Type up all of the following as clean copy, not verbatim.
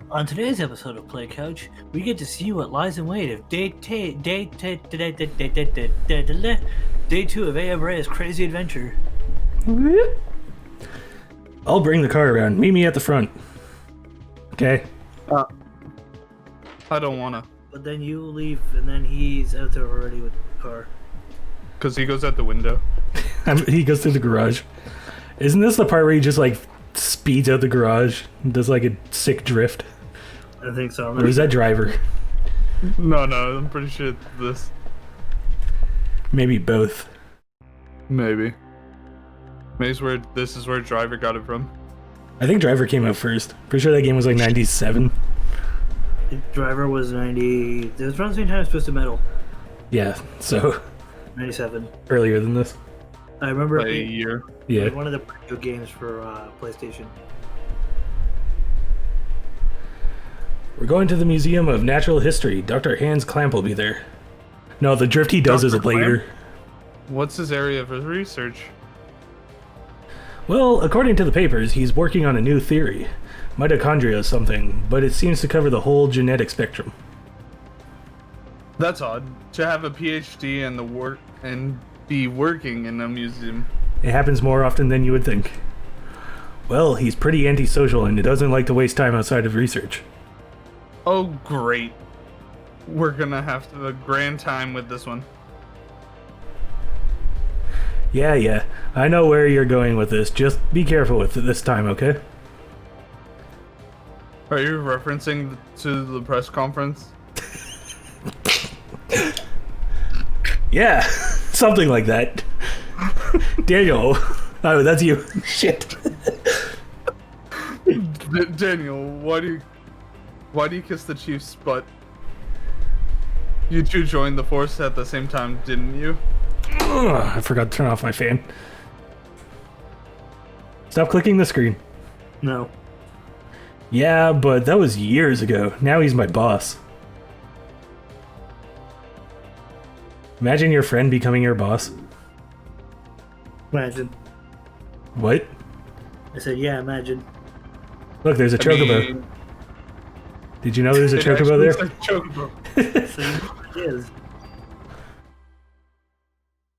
On today's episode of PlayCouch, we get to see what lies in wait of day 2 of A. Brea's crazy adventure. I'll bring the car around. Meet me at the front. Okay. I don't wanna. But then you leave, and then he's out there already with the car. Because he goes out the window. He goes to the garage. Isn't this the part where he just like speeds out the garage and does like a sick drift? I think so. Or is that driver? No, I'm pretty sure it's this. Maybe both. Maybe. This is where Driver got it from. I think driver came out first. Pretty sure that game was like 97. The driver was 90. It was around the same time as Twisted Metal. Yeah, so 97. earlier than this. I remember Like it a being year. Yeah. one of the pretty good games for PlayStation. We're going to the Museum of Natural History. Dr. Hans Clamp will be there. No, the drift he does Dr. is later. What's his area of research? Well, according to the papers, he's working on a new theory. Mitochondria something, but it seems to cover the whole genetic spectrum. That's odd. To have a PhD and be working in a museum. It happens more often than you would think. Well, he's pretty antisocial and doesn't like to waste time outside of research. Oh, great. We're gonna have to have a grand time with this one. Yeah, I know where you're going with this. Just be careful with it this time, okay? Are you referencing to the press conference? Yeah, something like that. Daniel. Oh, that's you. Shit. Daniel, why do you kiss the Chief's butt? You two joined the force at the same time, didn't you? Ugh, I forgot to turn off my fan. Stop clicking the screen. No. Yeah, but that was years ago. Now he's my boss. Imagine your friend becoming your boss. Imagine. What? I said, yeah, imagine. Look, there's a chocobo. mean, Did you know there's a it chocobo actually there? said chocobo. So you know what it is.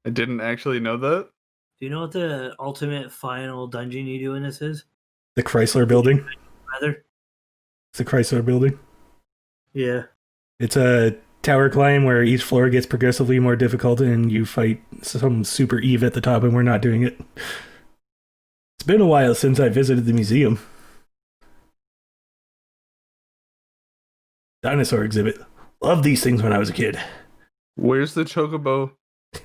I didn't actually know that. Do you know what the ultimate final dungeon you do in this is? The Chrysler building. Rather? It's the Chrysler building. Yeah. It's a tower climb where each floor gets progressively more difficult and you fight some super Eve at the top, and we're not doing it. It's been a while since I visited the museum. Dinosaur exhibit. Loved these things when I was a kid. Where's the chocobo?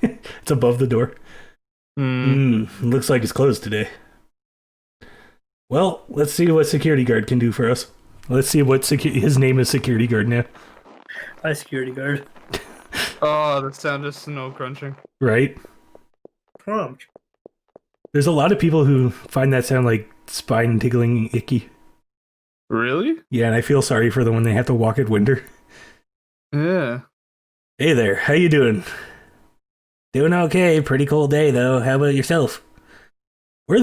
It's above the door. Looks like it's closed today. Well, let's see what security guard can do for us. Let's see what his name is security guard now. Hi, security guard. Oh, the sound of snow crunching. Right? Prompt. There's a lot of people who find that sound like spine tickling icky. Really? Yeah, and I feel sorry for them when they have to walk at winter. Yeah. Hey there, how you doing? Doing okay, pretty cold day though. How about yourself? We're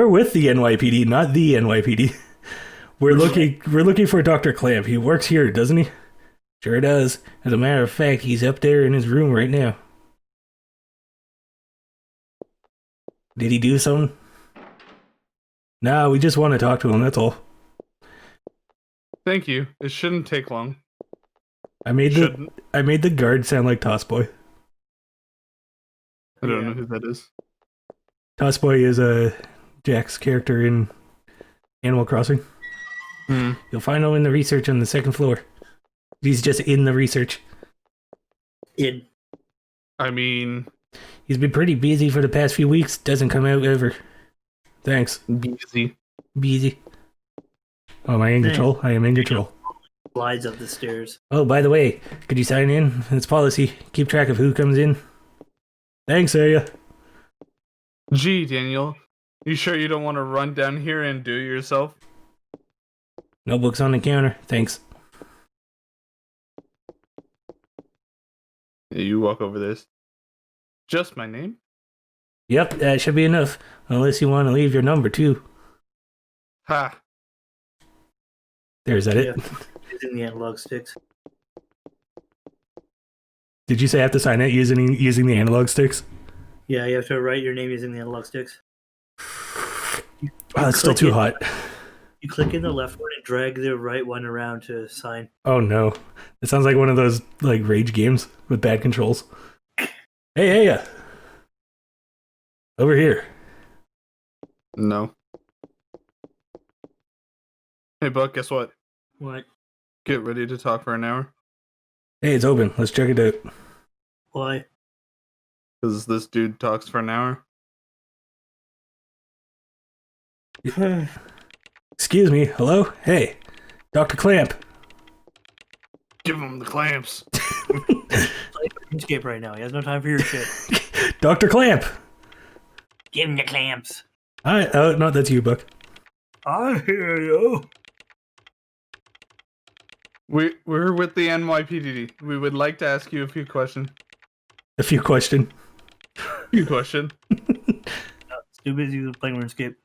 with the NYPD, not the NYPD. We're looking for Dr. Clamp. He works here, doesn't he? Sure does. As a matter of fact, he's up there in his room right now. Did he do something? Nah, we just want to talk to him, that's all. Thank you. It shouldn't take long. I made the guard sound like Toss Boy. I don't know who that is. Toss Boy is Jack's character in Animal Crossing. You'll find him in the research on the second floor. He's just in the research. I mean... He's been pretty busy for the past few weeks. Doesn't come out ever. Thanks. Busy. Oh, am I in control? I am in control. Slides up the stairs. Oh, by the way, could you sign in? It's policy. Keep track of who comes in. Thanks, Aya. Gee, Daniel. You sure you don't want to run down here and do it yourself? Notebook's on the counter. Thanks. You walk over this. Just my name? Yep, that should be enough. Unless you want to leave your number, too. Ha! There's that it. Using the analog sticks. Did you say I have to sign it using the analog sticks? Yeah, you have to write your name using the analog sticks. It's still too hot. You click in the left one and drag the right one around to sign. Oh no. It sounds like one of those like rage games with bad controls. Hey, over here. No. Hey, Buck, guess what? What? Get ready to talk for an hour. Hey, it's open. Let's check it out. Why? Because this dude talks for an hour. Excuse me. Hello? Hey. Dr. Clamp. Give him the clamps. Escape right now. He has no time for your shit. Dr. Clamp. Give him the clamps. Hi. Oh, no, that's you, Buck. I hear you. We're with the NYPD. We would like to ask you a few questions. A few questions. Few question. It's too busy playing RuneScape.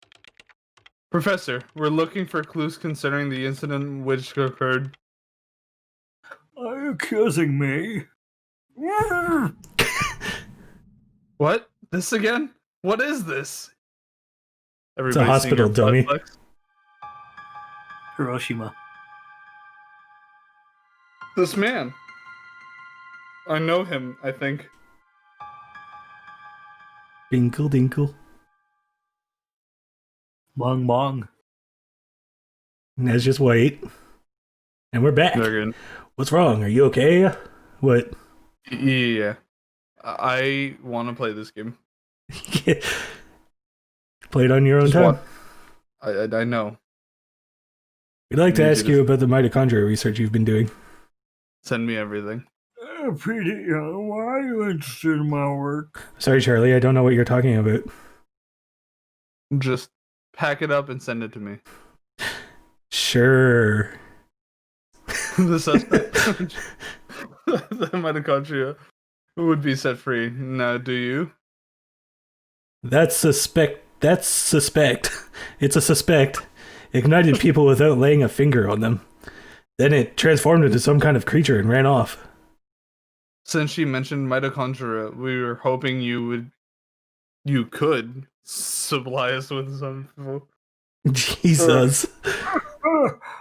Professor, we're looking for clues concerning the incident which occurred. Are you accusing me? What? This again? What is this? It's a hospital, dummy. Hiroshima. This man. I know him, I think. Dinkle, dinkle. Bong bong. Let's just wait. And we're back. Dargon. What's wrong? Are you okay? What? Yeah. I want to play this game. Play it on your own Just time. I know. We'd like to ask you about the mitochondria research you've been doing. Send me everything. Petey, why are you interested in my work? Sorry, Charlie, I don't know what you're talking about. Just pack it up and send it to me. Sure. The suspect, the mitochondria, would be set free. Now, do you? That's suspect. It's a suspect. Ignited people without laying a finger on them. Then it transformed into some kind of creature and ran off. Since she mentioned mitochondria, we were hoping you could supply us with some info. Jesus.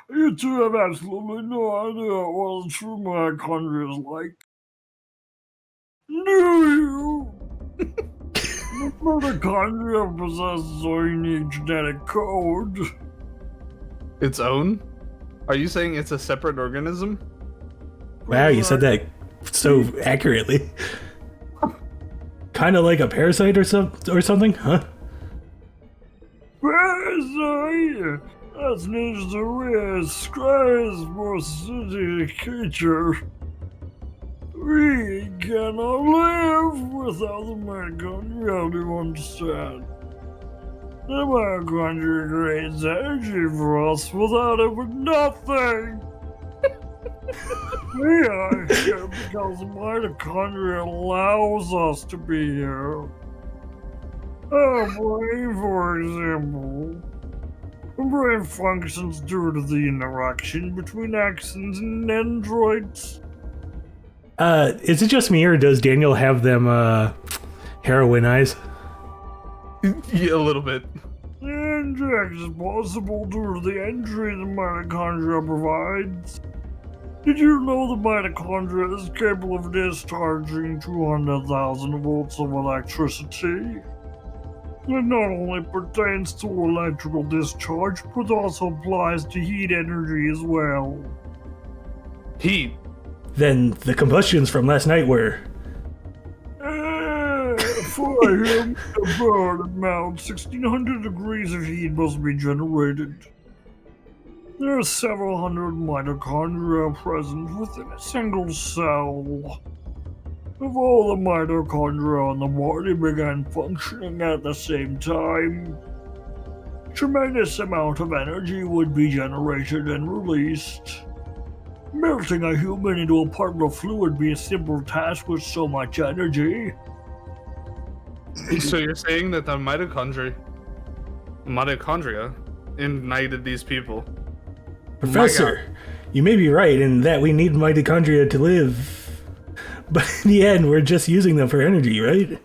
You two have absolutely no idea what the true mitochondria is like. Do you? The mitochondria possesses its own unique genetic code. Its own? Are you saying it's a separate organism? Wow, you said that so accurately. Kind of like a parasite or something, huh? Parasite? That's nature's weirdest, parasitic creature. We cannot live without the mitochondria, do you understand? The mitochondria creates energy for us. Without it, we're nothing. We are here because the mitochondria allows us to be here. Our brain, for example. The brain functions due to the interaction between axons and dendrites. Is it just me or does Daniel have them heroin eyes? Yeah, a little bit. The injection is possible due to the entry the mitochondria provides. Did you know the mitochondria is capable of discharging 200,000 volts of electricity? It not only pertains to electrical discharge, but also applies to heat energy as well. Heat? Then the combustions from last night were... For him to burn about 1600 degrees of heat must be generated. There are several hundred mitochondria present within a single cell. If all the mitochondria in the body began functioning at the same time, tremendous amount of energy would be generated and released. Melting a human into a particle of fluid would be a simple task with so much energy. So you're saying that the mitochondria ignited these people? Professor, you may be right in that we need mitochondria to live. But in the end, we're just using them for energy, right?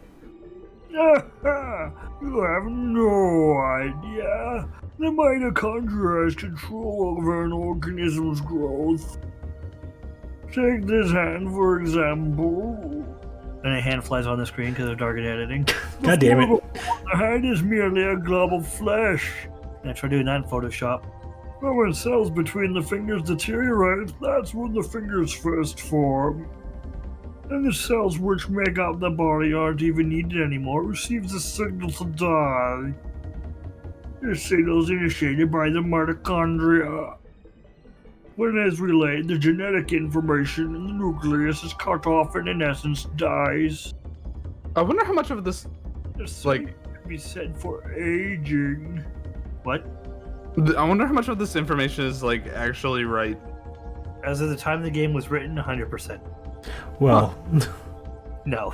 You have no idea. The mitochondria has control over an organism's growth. Take this hand, for example. And a hand flies on the screen because of dargon editing. God damn it. The hand is merely a glob of flesh. And I try doing that in Photoshop. But when cells between the fingers deteriorate, that's when the fingers first form. And the cells which make up the body aren't even needed anymore, receives a signal to die. This signal is initiated by the mitochondria. When it is relayed, the genetic information in the nucleus is cut off and in essence dies. I wonder how much of this, The same like, can be said for aging. What? I wonder how much of this information is like actually right. As of the time the game was written, 100%. Well, No.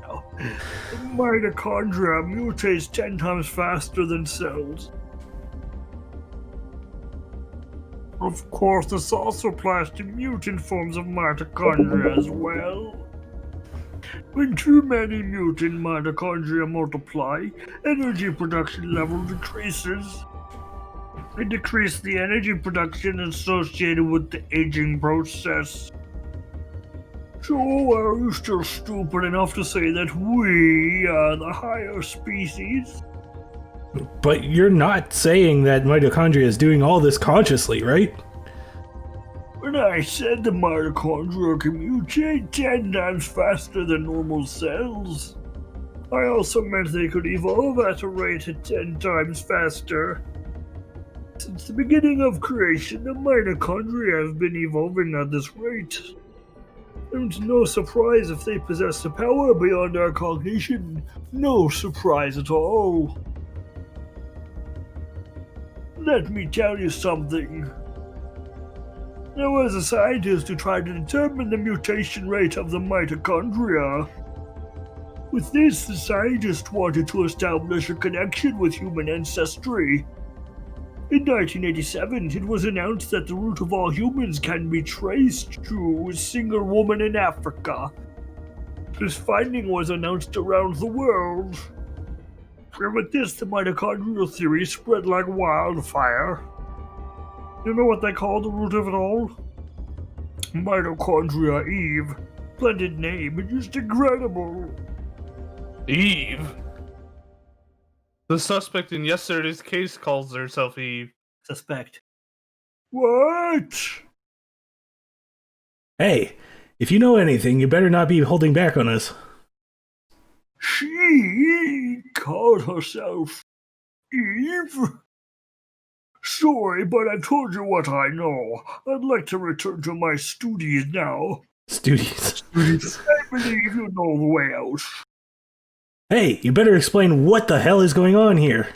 No. The mitochondria mutates 10 times faster than cells. Of course, this also applies to mutant forms of mitochondria as well. When too many mutant mitochondria multiply, energy production level decreases. It decreases the energy production associated with the aging process. So, are you still stupid enough to say that we are the higher species? but you're not saying that mitochondria is doing all this consciously, right? When I said the mitochondria can mutate 10 times faster than normal cells, I also meant they could evolve at a rate of 10 times faster. Since the beginning of creation, the mitochondria have been evolving at this rate. And no surprise if they possess a power beyond our cognition. No surprise at all. Let me tell you something. There was a scientist who tried to determine the mutation rate of the mitochondria. With this, the scientist wanted to establish a connection with human ancestry. In 1987, it was announced that the root of all humans can be traced to a single woman in Africa. This finding was announced around the world. And with this, the mitochondrial theory spread like wildfire. You know what they call the root of it all? Mitochondria Eve. Splendid name, and just incredible. Eve. The suspect in yesterday's case calls herself Eve. Suspect. What? Hey, if you know anything, you better not be holding back on us. She called herself Eve? Sorry, but I've told you what I know. I'd like to return to my studies now. Studies. I believe you know the way out. Hey, you better explain what the hell is going on here.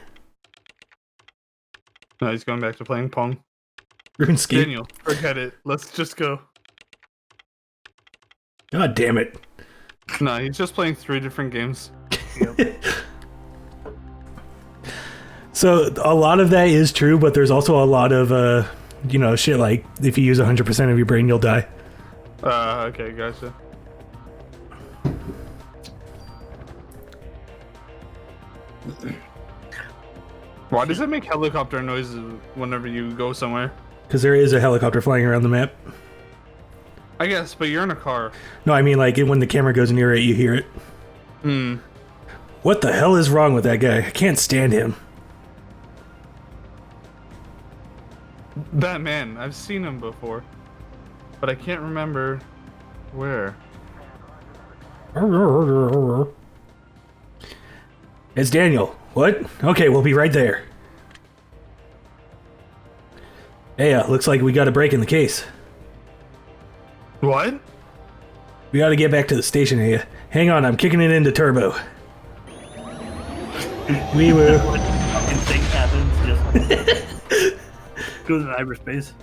No, he's going back to playing Pong. RuneScape. Daniel, forget it. Let's just go. God damn it. No, he's just playing 3 different games. So a lot of that is true, but there's also a lot of, shit like if you use 100% of your brain, you'll die. Okay, gotcha. Why does it make helicopter noises whenever you go somewhere? Because there is a helicopter flying around the map. I guess, but you're in a car. No, I mean like when the camera goes near it, you hear it. Hmm. What the hell is wrong with that guy? I can't stand him. That man, I've seen him before. But I can't remember where. It's Daniel. What? Okay, we'll be right there. Hey, looks like we got a break in the case. What? We gotta get back to the station here. Hang on, I'm kicking it into turbo. We will. What fucking thing happens? Just goes in hyperspace.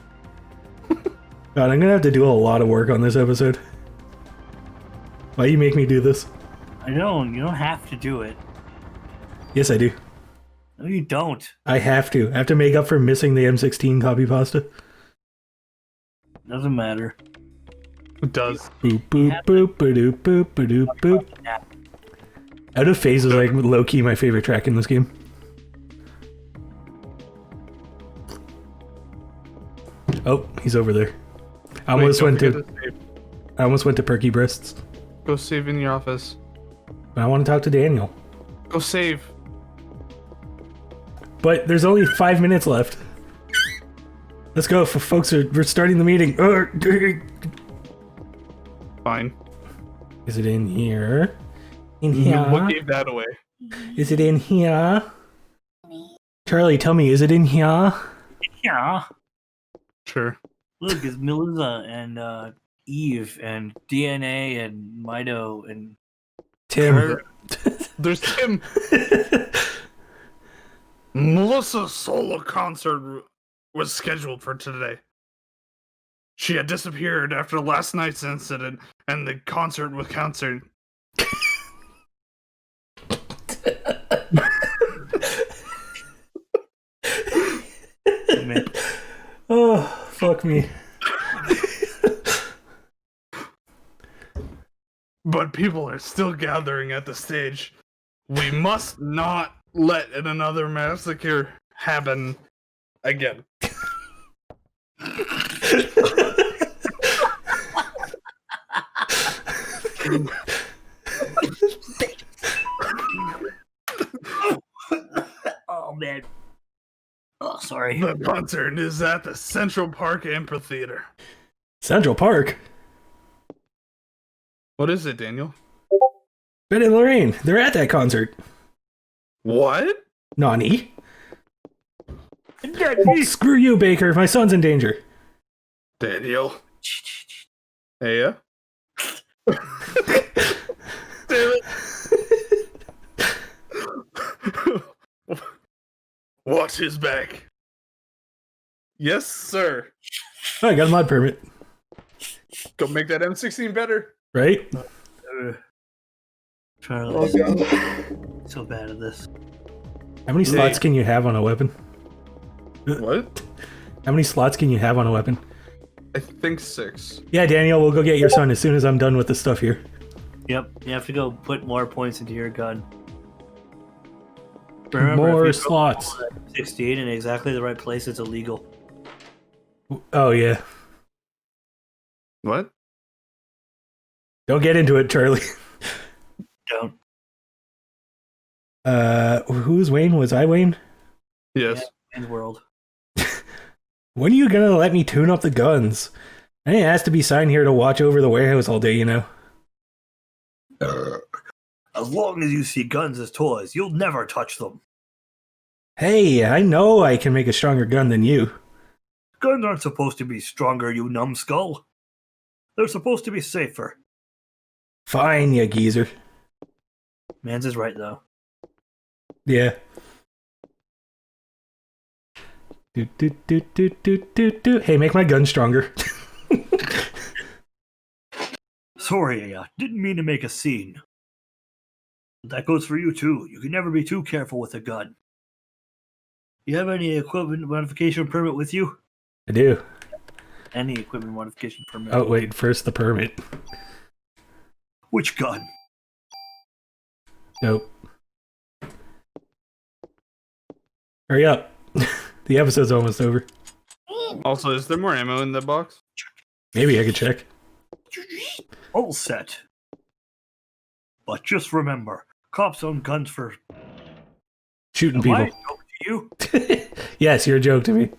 God, I'm gonna have to do a lot of work on this episode. Why you make me do this? I know, you don't have to do it. Yes, I do. No, you don't. I have to. I have to make up for missing the M16 copy pasta. Doesn't matter. It does. Boop boop boop ba-doop boop ba-doop boop. Out of Phase is like low key my favorite track in this game. Oh, he's over there. I almost Wait, went don't to forget save. I almost went to Perky Breasts. Go save in your office. But I want to talk to Daniel. Go save. But there's only 5 minutes left. Let's go, folks. We're starting the meeting. Fine. Is it in here? In here? What gave that away? Is it in here? Charlie, tell me, is it in here? Yeah. Sure. Look, it's Melissa and Eve and DNA and Mido and Tim. Kurt. There's Tim. Melissa's solo concert was scheduled for today. She had disappeared after last night's incident, and the concert was cancelled. Man. Oh, fuck me. But people are still gathering at the stage. We must not let another massacre happen again. Oh man. Oh, sorry. The concert is at the Central Park Amphitheater. Central Park? What is it, Daniel? Ben and Lorraine, they're at that concert. What? Nani? Screw you, Baker. My son's in danger. Daniel. Hey, yeah? Damn it. Watch his back. Yes, sir. Oh, I got a mod permit. Go make that M16 better. Right? Charlie, so bad at this. How many slots can you have on a weapon? What? How many slots can you have on a weapon? I think 6. Yeah, Daniel, we'll go get your son as soon as I'm done with the stuff here. Yep, you have to go put more points into your gun. More if you slots. 16 in exactly the right place, it's illegal. Oh, yeah. What? Don't get into it, Charlie. Don't. Who's Wayne? Was I Wayne? Yes. In the world. When are you gonna let me tune up the guns? I didn't ask to be signed here to watch over the warehouse all day, you know. As long as you see guns as toys, you'll never touch them. Hey, I know I can make a stronger gun than you. Guns aren't supposed to be stronger, you numbskull. They're supposed to be safer. Fine, you geezer. Mans is right, though. Yeah. Do, do, do, do, do, do, do. Hey, make my gun stronger. Sorry, I didn't mean to make a scene. That goes for you too. You can never be too careful with a gun. You have any equipment modification permit with you? I do. Any equipment modification permit? Oh, wait, first the permit. Which gun? Nope. Hurry up. The episode's almost over. Also, is there more ammo in the box? Maybe I could check. All set. But just remember, cops own guns for... Shooting Am I people. a joke to you? Yes, you're a joke to me.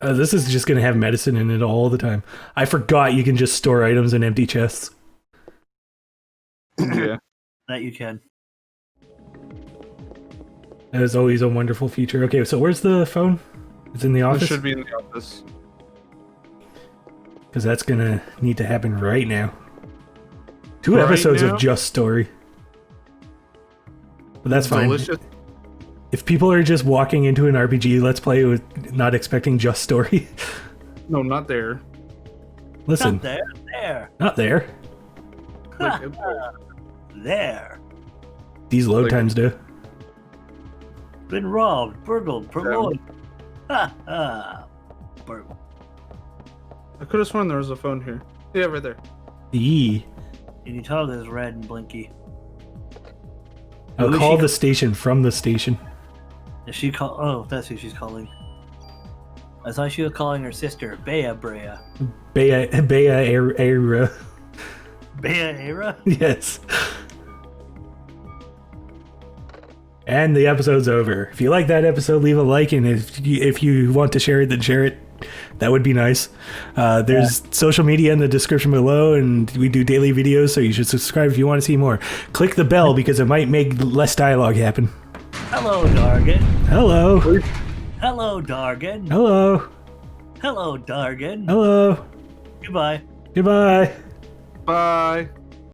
This is just going to have medicine in it all the time. I forgot you can just store items in empty chests. Yeah. That you can. That is always a wonderful feature. Okay, so where's the phone? It's in the It office? should be in the office. Because that's going to need to happen right now. 2 Right episodes now? of just story. But that's fine. Delicious. If people are just walking into an RPG Let's Play with not expecting just story, No, not there. listen, Not there. There. not there. Like, There. these load times do. Been robbed, burgled, purloined. Ha ha. Burp. I could have sworn there was a phone here. Yeah, right there. Eee. And you toggle is red and blinky. I'll Who is call she- the station from the station. Is she call? Oh, that's who she's calling. I thought she was calling her sister, Bea Brea. Bea Era. Bea Era? Yes. And the episode's over. If you like that episode, leave a like, and if you want to share it, then share it. That would be nice. There's social media in the description below, and we do daily videos, so you should subscribe if you want to see more. Click the bell because it might make less dialogue happen. Hello, Dargon. Hello. Hello, Dargon. Hello. Hello, Dargon. Hello. Goodbye. Goodbye. Bye.